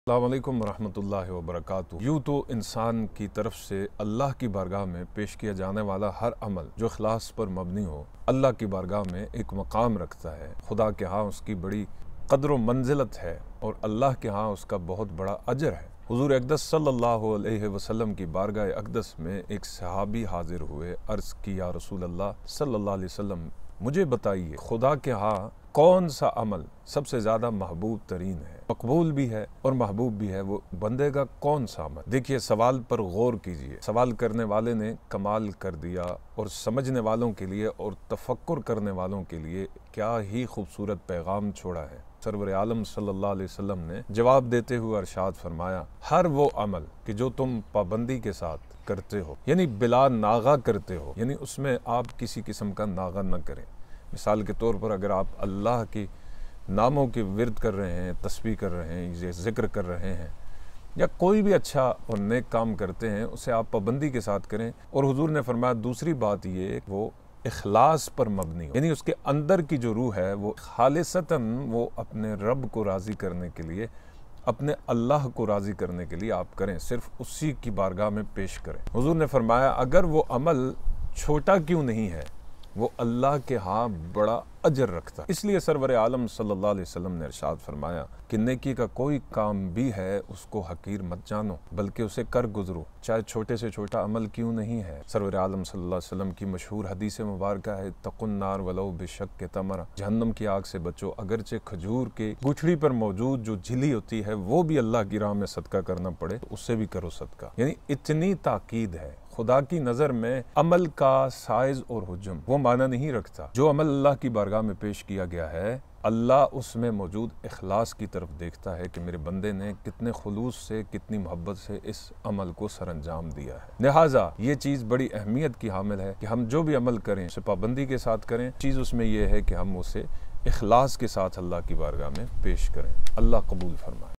अस्सलाम वालेकुम वरहमतुल्लाहि वबरकातुहू। यूँ तो इंसान की तरफ से अल्लाह की बारगाह में पेश किया जाने वाला हर अमल जो इखलास पर मबनी हो अल्लाह की बारगाह में एक मकाम रखता है। खुदा के यहाँ उसकी बड़ी कद्र व मंजिलत है और अल्लाह के यहाँ उसका बहुत बड़ा अजर है। हुज़ूर अक़दस सल्लल्लाहु अलैहि वसल्लम की बारगाह अक़दस में एक सहाबी हाजिर हुए। अर्ज़ की, या रसूल अल्लाह सल्लल्लाहु अलैहि वसल्लम, मुझे बताइए खुदा के यहाँ कौन सा अमल सबसे ज़्यादा महबूब तरीन है, मकबूल भी है और महबूब भी है, वो बंदे का कौन सा अमल। देखिए, सवाल पर गौर कीजिए। सवाल करने वाले ने कमाल कर दिया और समझने वालों के लिए और तफक्कुर करने वालों के लिए क्या ही खूबसूरत पैगाम छोड़ा है। सरवर आलम सल्लल्लाहु अलैहि वसल्लम ने जवाब देते हुए अरशाद फरमाया, हर वो अमल कि जो तुम पाबंदी के साथ करते हो, यानी बिला नागा करते हो, यानी उसमें आप किसी किस्म का नागा न करें। मिसाल के तौर पर अगर आप अल्लाह की नामों की विरद कर रहे हैं, तस्बीह कर रहे हैं, ये ज़िक्र कर रहे हैं या कोई भी अच्छा और नेक काम करते हैं, उसे आप पाबंदी के साथ करें। और हुजूर ने फरमाया दूसरी बात ये, वो इखलास पर मबनी हो, यानी उसके अंदर की जो रूह है वो खालिसतन वो अपने रब को राज़ी करने के लिए, अपने अल्लाह को राज़ी करने के लिए आप करें, सिर्फ उसी की बारगाह में पेश करें। हुजूर ने फरमाया अगर वो अमल छोटा क्यों नहीं है, वो अल्लाह के हाँ बड़ा अजर रखता है। इसलिए सरवर आलम सल्लल्लाहु अलैहि वसल्लम ने इरशाद फरमाया कि नेकी का कोई काम भी है उसको हकीर मत जानो, बल्कि उसे कर गुजरो, चाहे छोटे से छोटा अमल क्यों नहीं है। सरवर आलम सल्लल्लाहु अलैहि वसल्लम की मशहूर हदीस मुबारक है, तकुन नार वलो बेशक के तमरा, जहन्नम की आग से बचो अगरचे खजूर के गुठड़ी पर मौजूद जो झिली होती है वो भी अल्लाह की राह में सदका करना पड़े तो उससे भी करो सदका। यानी इतनी ताकीद है। खुदा की नज़र में अमल का साइज और हुज्म वो माना नहीं रखता। जो अमल अल्लाह की बारगाह में पेश किया गया है, अल्लाह उसमें मौजूद इखलास की तरफ देखता है कि मेरे बंदे ने कितने खुलूस से, कितनी मोहब्बत से इस अमल को सरअंजाम दिया है। लिहाजा ये चीज़ बड़ी अहमियत की हामिल है कि हम जो भी अमल करें उसे पाबंदी के साथ करें। चीज़ उसमें यह है कि हम उसे इखलास के साथ अल्लाह की बारगाह में पेश करें। अल्लाह कबूल फरमाए।